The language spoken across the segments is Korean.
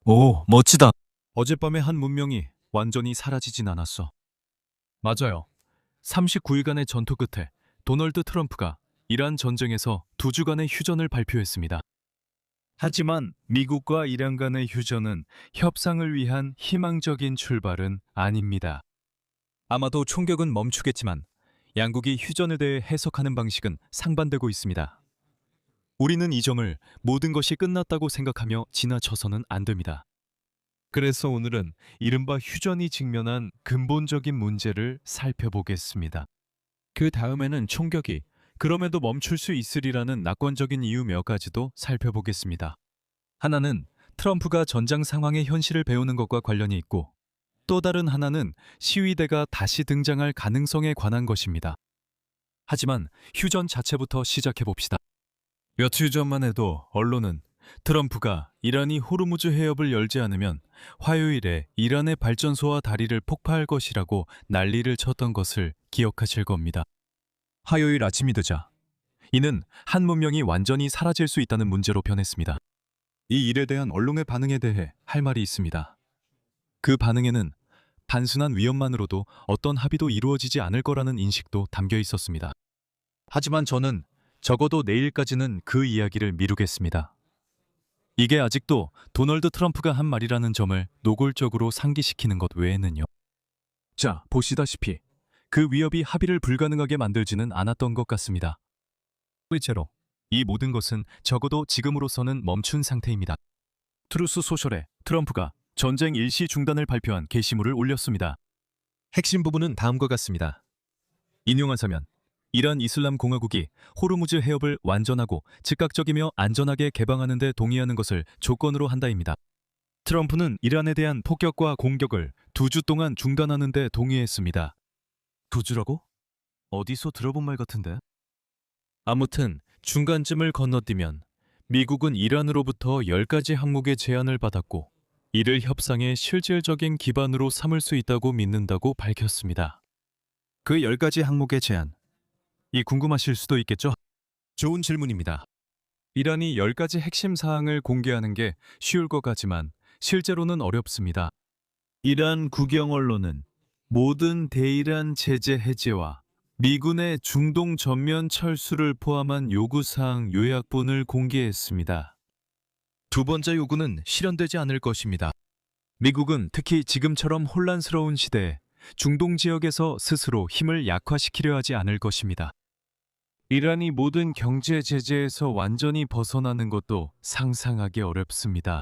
오, 멋지다. 어젯밤에 한 문명이 완전히 사라지진 않았어. 맞아요. 39일간의 전투 끝에 도널드 트럼프가 이란 전쟁에서 2주간의 휴전을 발표했습니다. 하지만 미국과 이란 간의 휴전은 협상을 위한 희망적인 출발은 아닙니다. 아마도 총격은 멈추겠지만 양국이 휴전에 대해 해석하는 방식은 상반되고 있습니다. 우리는 이 점을 모든 것이 끝났다고 생각하며 지나쳐서는 안 됩니다. 그래서 오늘은 이른바 휴전이 직면한 근본적인 문제를 살펴보겠습니다. 그 다음에는 총격이 그럼에도 멈출 수 있으리라는 낙관적인 이유 몇 가지도 살펴보겠습니다. 하나는 트럼프가 전장 상황의 현실을 배우는 것과 관련이 있고, 또 다른 하나는 시위대가 다시 등장할 가능성에 관한 것입니다. 하지만 휴전 자체부터 시작해 봅시다. 며칠 전만 해도 언론은 트럼프가 이란이 호르무즈 해협을 열지 않으면 화요일에 이란의 발전소와 다리를 폭파할 것이라고 난리를 쳤던 것을 기억하실 겁니다. 화요일 아침이 되자 이는 한 문명이 완전히 사라질 수 있다는 문제로 변했습니다. 이 일에 대한 언론의 반응에 대해 할 말이 있습니다. 그 반응에는 단순한 위험만으로도 어떤 합의도 이루어지지 않을 거라는 인식도 담겨 있었습니다. 하지만 저는 적어도 내일까지는 그 이야기를 미루겠습니다. 이게 아직도 도널드 트럼프가 한 말이라는 점을 노골적으로 상기시키는 것 외에는요. 자, 보시다시피 그 위협이 합의를 불가능하게 만들지는 않았던 것 같습니다. 실제로 이 모든 것은 적어도 지금으로서는 멈춘 상태입니다. 트루스 소셜에 트럼프가 전쟁 일시 중단을 발표한 게시물을 올렸습니다. 핵심 부분은 다음과 같습니다. 인용하자면 이란 이슬람 공화국이 호르무즈 해협을 완전하고 즉각적이며 안전하게 개방하는 데 동의하는 것을 조건으로 한다입니다. 트럼프는 이란에 대한 폭격과 공격을 2주 동안 중단하는 데 동의했습니다. 2주라고? 어디서 들어본 말 같은데? 아무튼 중간쯤을 건너뛰면 미국은 이란으로부터 10가지 항목의 제안을 받았고, 이를 협상의 실질적인 기반으로 삼을 수 있다고 믿는다고 밝혔습니다. 그 10가지 항목의 제안, 이 궁금하실 수도 있겠죠? 좋은 질문입니다. 이란이 10가지 핵심 사항을 공개하는 게 쉬울 것 같지만 실제로는 어렵습니다. 이란 국영 언론은 모든 대이란 제재 해제와 미군의 중동 전면 철수를 포함한 요구사항 요약본을 공개했습니다. 두 번째 요구는 실현되지 않을 것입니다. 미국은 특히 지금처럼 혼란스러운 시대에 중동 지역에서 스스로 힘을 약화시키려 하지 않을 것입니다. 이란이 모든 경제 제재에서 완전히 벗어나는 것도 상상하기 어렵습니다.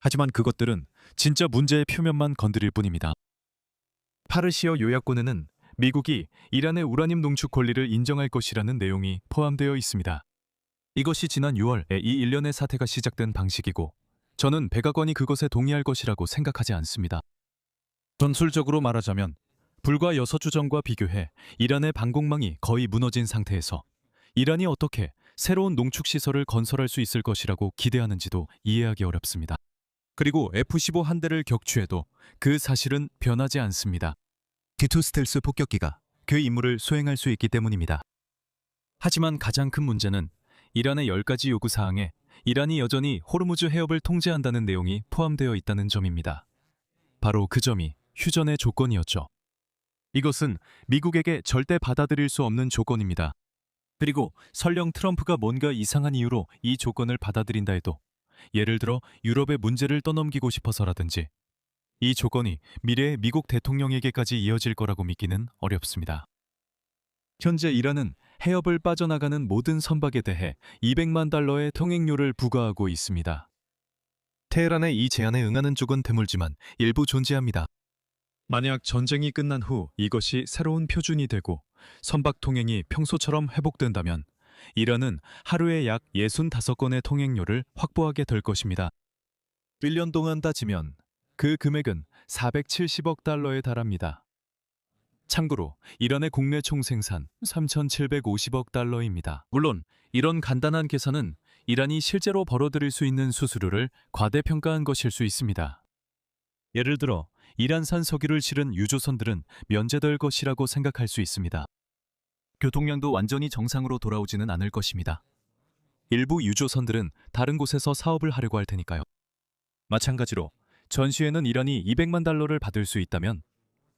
하지만 그것들은 진짜 문제의 표면만 건드릴 뿐입니다. 파르시어 요약본에는 미국이 이란의 우라늄 농축 권리를 인정할 것이라는 내용이 포함되어 있습니다. 이것이 지난 6월에 이 일련의 사태가 시작된 방식이고, 저는 백악관이 그것에 동의할 것이라고 생각하지 않습니다. 전술적으로 말하자면 불과 6주 전과 비교해 이란의 방공망이 거의 무너진 상태에서 이란이 어떻게 새로운 농축시설을 건설할 수 있을 것이라고 기대하는지도 이해하기 어렵습니다. 그리고 F-15 한 대를 격추해도 그 사실은 변하지 않습니다. T-2 스텔스 폭격기가 그 임무를 수행할 수 있기 때문입니다. 하지만 가장 큰 문제는 이란의 10가지 요구사항에 이란이 여전히 호르무즈 해협을 통제한다는 내용이 포함되어 있다는 점입니다. 바로 그 점이 휴전의 조건이었죠. 이것은 미국에게 절대 받아들일 수 없는 조건입니다. 그리고 설령 트럼프가 뭔가 이상한 이유로 이 조건을 받아들인다 해도, 예를 들어 유럽의 문제를 떠넘기고 싶어서라든지, 이 조건이 미래의 미국 대통령에게까지 이어질 거라고 믿기는 어렵습니다. 현재 이란은 해협을 빠져나가는 모든 선박에 대해 200만 달러의 통행료를 부과하고 있습니다. 테헤란의 이 제안에 응하는 쪽은 드물지만 일부 존재합니다. 만약 전쟁이 끝난 후 이것이 새로운 표준이 되고 선박 통행이 평소처럼 회복된다면 이란은 하루에 약 65건의 통행료를 확보하게 될 것입니다. 1년 동안 따지면 그 금액은 470억 달러에 달합니다. 참고로 이란의 국내 총생산 3,750억 달러입니다. 물론 이런 간단한 계산은 이란이 실제로 벌어들일 수 있는 수수료를 과대평가한 것일 수 있습니다. 예를 들어 이란산 석유를 실은 유조선들은 면제될 것이라고 생각할 수 있습니다. 교통량도 완전히 정상으로 돌아오지는 않을 것입니다. 일부 유조선들은 다른 곳에서 사업을 하려고 할 테니까요. 마찬가지로 전시에는 이란이 200만 달러를 받을 수 있다면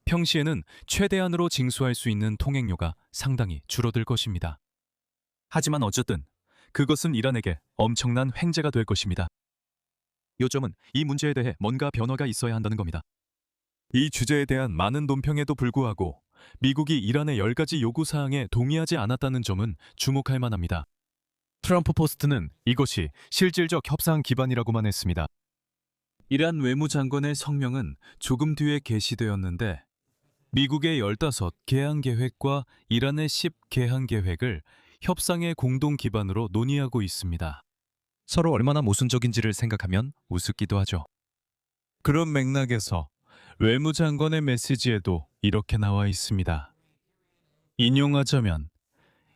평시에는 최대한으로 징수할 수 있는 통행료가 상당히 줄어들 것입니다. 하지만 어쨌든 그것은 이란에게 엄청난 횡재가 될 것입니다. 요점은 이 문제에 대해 뭔가 변화가 있어야 한다는 겁니다. 이 주제에 대한 많은 논평에도 불구하고 미국이 이란의 10가지 요구사항에 동의하지 않았다는 점은 주목할 만합니다. 트럼프 포스트는 이것이 실질적 협상 기반이라고만 했습니다. 이란 외무장관의 성명은 조금 뒤에 게시되었는데 미국의 15 개항 계획과 이란의 10 개항 계획을 협상의 공동 기반으로 논의하고 있습니다. 서로 얼마나 모순적인지를 생각하면 우습기도 하죠. 그런 맥락에서 외무장관의 메시지에도 이렇게 나와 있습니다. 인용하자면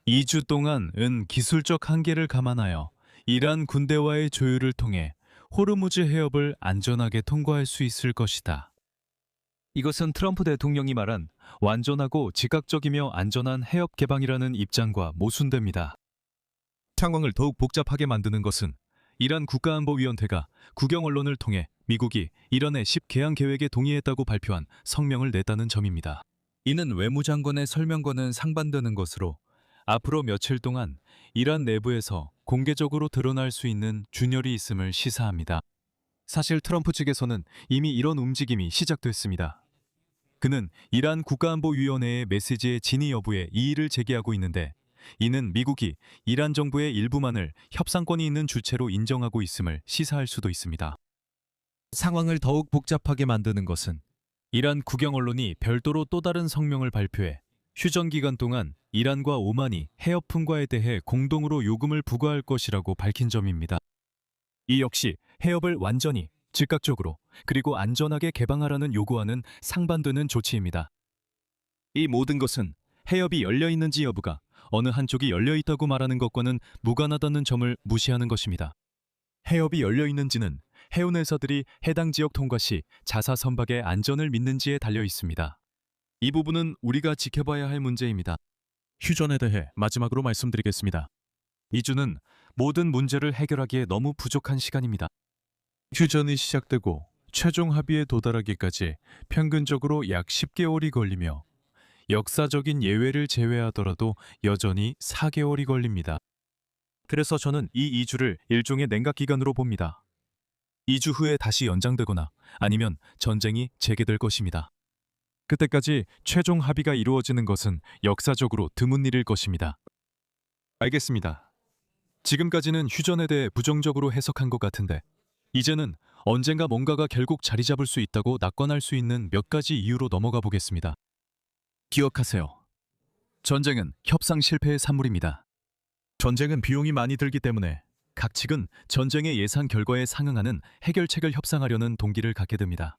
2주 동안 은 기술적 한계를 감안하여 이란 군대와의 조율을 통해 호르무즈 해협을 안전하게 통과할 수 있을 것이다. 이것은 트럼프 대통령이 말한 완전하고 즉각적이며 안전한 해협 개방이라는 입장과 모순됩니다. 상황을 더욱 복잡하게 만드는 것은 이란 국가안보위원회가 국영 언론을 통해 미국이 이란의 10 개항 계획에 동의했다고 발표한 성명을 냈다는 점입니다. 이는 외무장관의 설명과는 상반되는 것으로 앞으로 며칠 동안 이란 내부에서 공개적으로 드러날 수 있는 균열이 있음을 시사합니다. 사실 트럼프 측에서는 이미 이런 움직임이 시작됐습니다. 그는 이란 국가안보위원회의 메시지의 진위 여부에 이의를 제기하고 있는데 이는 미국이 이란 정부의 일부만을 협상권이 있는 주체로 인정하고 있음을 시사할 수도 있습니다. 상황을 더욱 복잡하게 만드는 것은 이란 국영 언론이 별도로 또 다른 성명을 발표해 휴전 기간 동안 이란과 오만이 해협 통과에 대해 공동으로 요금을 부과할 것이라고 밝힌 점입니다. 이 역시 해협을 완전히 즉각적으로 그리고 안전하게 개방하라는 요구와는 상반되는 조치입니다. 이 모든 것은 해협이 열려 있는지 여부가 어느 한쪽이 열려 있다고 말하는 것과는 무관하다는 점을 무시하는 것입니다. 해협이 열려 있는지는 해운회사들이 해당 지역 통과 시 자사 선박의 안전을 믿는지에 달려 있습니다. 이 부분은 우리가 지켜봐야 할 문제입니다. 휴전에 대해 마지막으로 말씀드리겠습니다. 2주는 모든 문제를 해결하기에 너무 부족한 시간입니다. 휴전이 시작되고 최종 합의에 도달하기까지 평균적으로 약 10개월이 걸리며 역사적인 예외를 제외하더라도 여전히 4개월이 걸립니다. 그래서 저는 이 2주를 일종의 냉각기간으로 봅니다. 2주 후에 다시 연장되거나 아니면 전쟁이 재개될 것입니다. 그때까지 최종 합의가 이루어지는 것은 역사적으로 드문 일일 것입니다. 알겠습니다. 지금까지는 휴전에 대해 부정적으로 해석한 것 같은데 이제는 언젠가 뭔가가 결국 자리 잡을 수 있다고 낙관할 수 있는 몇 가지 이유로 넘어가 보겠습니다. 기억하세요. 전쟁은 협상 실패의 산물입니다. 전쟁은 비용이 많이 들기 때문에 각 측은 전쟁의 예상 결과에 상응하는 해결책을 협상하려는 동기를 갖게 됩니다.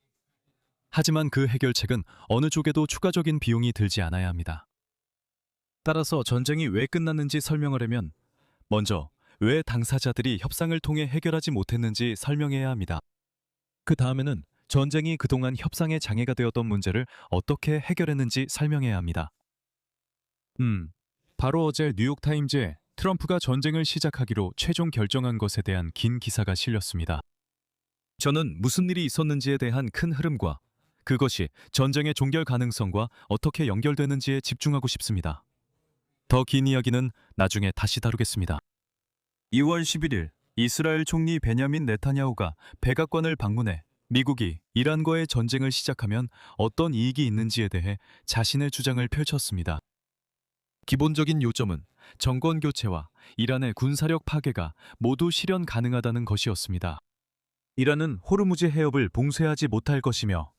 하지만 그 해결책은 어느 쪽에도 추가적인 비용이 들지 않아야 합니다. 따라서 전쟁이 왜 끝났는지 설명하려면 먼저 왜 당사자들이 협상을 통해 해결하지 못했는지 설명해야 합니다. 그 다음에는 전쟁이 그동안 협상의 장애가 되었던 문제를 어떻게 해결했는지 설명해야 합니다. 바로 어제 뉴욕타임즈에 트럼프가 전쟁을 시작하기로 최종 결정한 것에 대한 긴 기사가 실렸습니다. 저는 무슨 일이 있었는지에 대한 큰 흐름과 그것이 전쟁의 종결 가능성과 어떻게 연결되는지에 집중하고 싶습니다. 더 긴 이야기는 나중에 다시 다루겠습니다. 2월 11일 이스라엘 총리 베냐민 네타냐후가 백악관을 방문해 미국이 이란과의 전쟁을 시작하면 어떤 이익이 있는지에 대해 자신의 주장을 펼쳤습니다. 기본적인 요점은 정권 교체와 이란의 군사력 파괴가 모두 실현 가능하다는 것이었습니다. 이란은 호르무즈 해협을 봉쇄하지 못할 것이며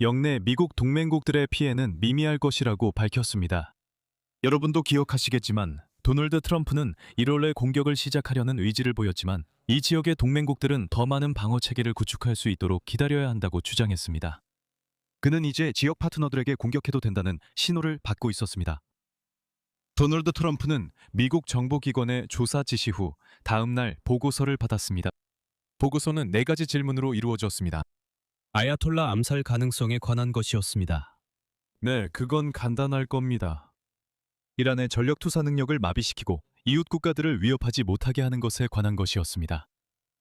영내 미국 동맹국들의 피해는 미미할 것이라고 밝혔습니다. 여러분도 기억하시겠지만 도널드 트럼프는 1월에 공격을 시작하려는 의지를 보였지만 이 지역의 동맹국들은 더 많은 방어 체계를 구축할 수 있도록 기다려야 한다고 주장했습니다. 그는 이제 지역 파트너들에게 공격해도 된다는 신호를 받고 있었습니다. 도널드 트럼프는 미국 정보기관의 조사 지시 후 다음 날 보고서를 받았습니다. 보고서는 4가지 질문으로 이루어졌습니다. 아야톨라 암살 가능성에 관한 것이었습니다. 네, 그건 간단할 겁니다. 이란의 전력 투사 능력을 마비시키고 이웃 국가들을 위협하지 못하게 하는 것에 관한 것이었습니다.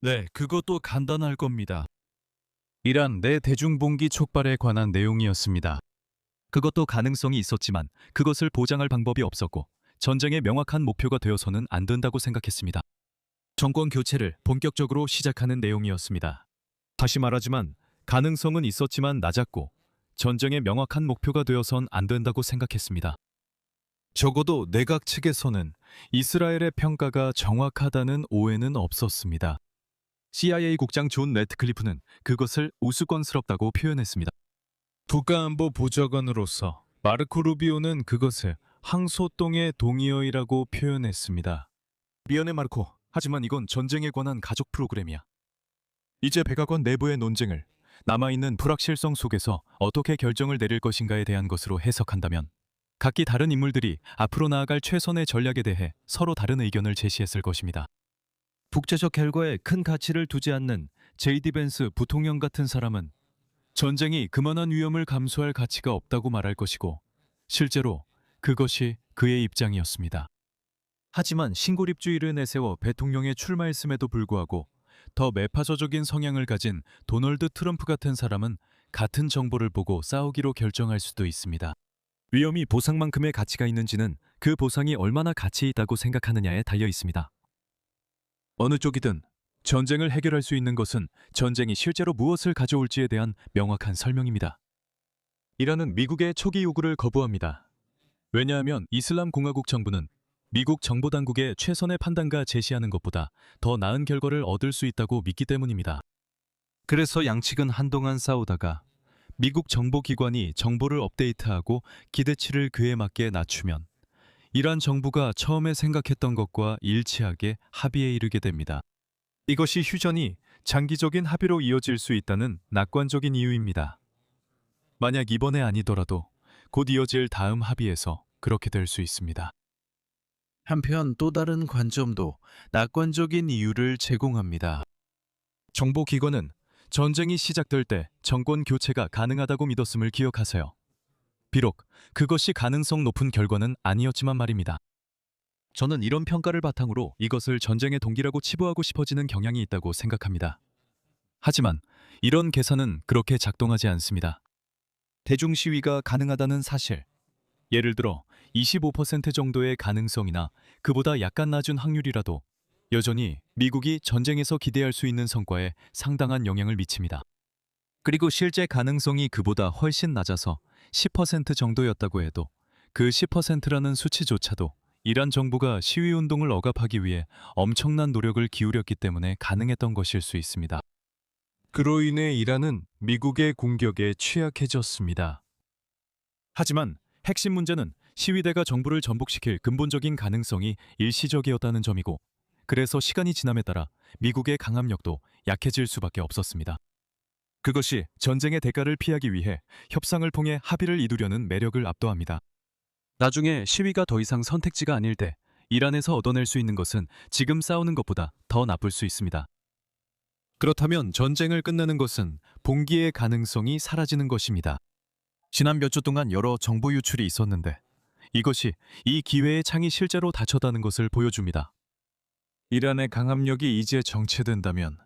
네, 그것도 간단할 겁니다. 이란 내 대중봉기 촉발에 관한 내용이었습니다. 그것도 가능성이 있었지만 그것을 보장할 방법이 없었고 전쟁의 명확한 목표가 되어서는 안 된다고 생각했습니다. 정권 교체를 본격적으로 시작하는 내용이었습니다. 다시 말하지만 가능성은 있었지만 낮았고 전쟁의 명확한 목표가 되어선 안 된다고 생각했습니다. 적어도 내각 측에서는 이스라엘의 평가가 정확하다는 오해는 없었습니다. CIA 국장 존 래트클리프는 그것을 우스꽝스럽다고 표현했습니다. 국가안보 보좌관으로서 마르코 루비오는 그것을 항소동의 동의어이라고 표현했습니다. 미안해 마르코, 하지만 이건 전쟁에 관한 가족 프로그램이야. 이제 백악관 내부의 논쟁을 남아있는 불확실성 속에서 어떻게 결정을 내릴 것인가에 대한 것으로 해석한다면 각기 다른 인물들이 앞으로 나아갈 최선의 전략에 대해 서로 다른 의견을 제시했을 것입니다. 국제적 결과에 큰 가치를 두지 않는 제이디 벤스 부통령 같은 사람은 전쟁이 그만한 위험을 감수할 가치가 없다고 말할 것이고 실제로 그것이 그의 입장이었습니다. 하지만 신고립주의를 내세워 대통령에 출마했음에도 불구하고 더 매파저적인 성향을 가진 도널드 트럼프 같은 사람은 같은 정보를 보고 싸우기로 결정할 수도 있습니다. 위험이 보상만큼의 가치가 있는지는 그 보상이 얼마나 가치 있다고 생각하느냐에 달려 있습니다. 어느 쪽이든 전쟁을 해결할 수 있는 것은 전쟁이 실제로 무엇을 가져올지에 대한 명확한 설명입니다. 이란은 미국의 초기 요구를 거부합니다. 왜냐하면 이슬람 공화국 정부는 미국 정보당국의 최선의 판단과 제시하는 것보다 더 나은 결과를 얻을 수 있다고 믿기 때문입니다. 그래서 양측은 한동안 싸우다가 미국 정보기관이 정보를 업데이트하고 기대치를 그에 맞게 낮추면 이란 정부가 처음에 생각했던 것과 일치하게 합의에 이르게 됩니다. 이것이 휴전이 장기적인 합의로 이어질 수 있다는 낙관적인 이유입니다. 만약 이번에 아니더라도 곧 이어질 다음 합의에서 그렇게 될 수 있습니다. 한편 또 다른 관점도 낙관적인 이유를 제공합니다. 정보기관은 전쟁이 시작될 때 정권 교체가 가능하다고 믿었음을 기억하세요. 비록 그것이 가능성 높은 결과는 아니었지만 말입니다. 저는 이런 평가를 바탕으로 이것을 전쟁의 동기라고 치부하고 싶어지는 경향이 있다고 생각합니다. 하지만 이런 계산은 그렇게 작동하지 않습니다. 대중 시위가 가능하다는 사실, 예를 들어 25% 정도의 가능성이나 그보다 약간 낮은 확률이라도 여전히 미국이 전쟁에서 기대할 수 있는 성과에 상당한 영향을 미칩니다. 그리고 실제 가능성이 그보다 훨씬 낮아서 10% 정도였다고 해도 그 10%라는 수치조차도 이란 정부가 시위운동을 억압하기 위해 엄청난 노력을 기울였기 때문에 가능했던 것일 수 있습니다. 그로 인해 이란은 미국의 공격에 취약해졌습니다. 하지만 핵심 문제는 시위대가 정부를 전복시킬 근본적인 가능성이 일시적이었다는 점이고 그래서 시간이 지남에 따라 미국의 강압력도 약해질 수밖에 없었습니다. 그것이 전쟁의 대가를 피하기 위해 협상을 통해 합의를 이루려는 매력을 압도합니다. 나중에 시위가 더 이상 선택지가 아닐 때 이란에서 얻어낼 수 있는 것은 지금 싸우는 것보다 더 나쁠 수 있습니다. 그렇다면 전쟁을 끝내는 것은 봉기의 가능성이 사라지는 것입니다. 지난 몇 주 동안 여러 정보 유출이 있었는데 이것이 이 기회의 창이 실제로 닫혔다는 것을 보여줍니다. 이란의 강압력이 이제 정체된다면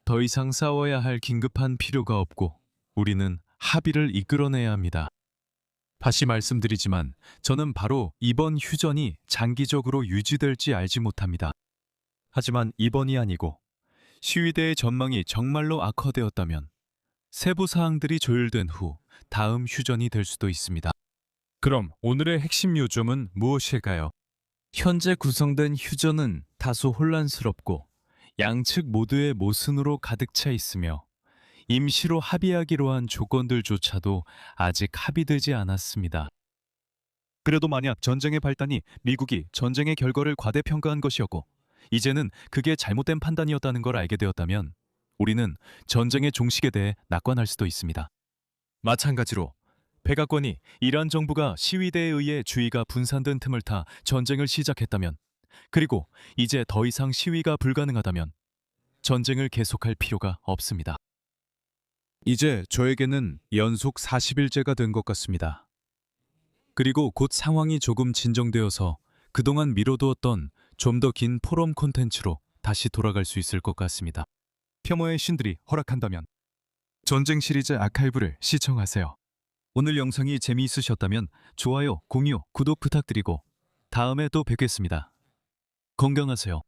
더 이상 싸워야 할 긴급한 필요가 없고 우리는 합의를 이끌어내야 합니다. 다시 말씀드리지만 저는 바로 이번 휴전이 장기적으로 유지될지 알지 못합니다. 하지만 이번이 아니고 시위대의 전망이 정말로 악화되었다면 세부 사항들이 조율된 후 다음 휴전이 될 수도 있습니다. 그럼 오늘의 핵심 요점은 무엇일까요? 현재 구성된 휴전은 다소 혼란스럽고 양측 모두의 모순으로 가득 차 있으며 임시로 합의하기로 한 조건들조차도 아직 합의되지 않았습니다. 그래도 만약 전쟁의 발단이 미국이 전쟁의 결과를 과대평가한 것이었고 이제는 그게 잘못된 판단이었다는 걸 알게 되었다면 우리는 전쟁의 종식에 대해 낙관할 수도 있습니다. 마찬가지로 백악관이 이란 정부가 시위대에 의해 주의가 분산된 틈을 타 전쟁을 시작했다면 그리고 이제 더 이상 시위가 불가능하다면 전쟁을 계속할 필요가 없습니다. 이제 저에게는 연속 40일째가 된 것 같습니다. 그리고 곧 상황이 조금 진정되어서 그동안 미뤄두었던 좀 더 긴 포럼 콘텐츠로 다시 돌아갈 수 있을 것 같습니다. 폄하의 신들이 허락한다면. 전쟁 시리즈 아카이브를 시청하세요. 오늘 영상이 재미있으셨다면 좋아요, 공유, 구독 부탁드리고 다음에 또 뵙겠습니다. 건강하세요.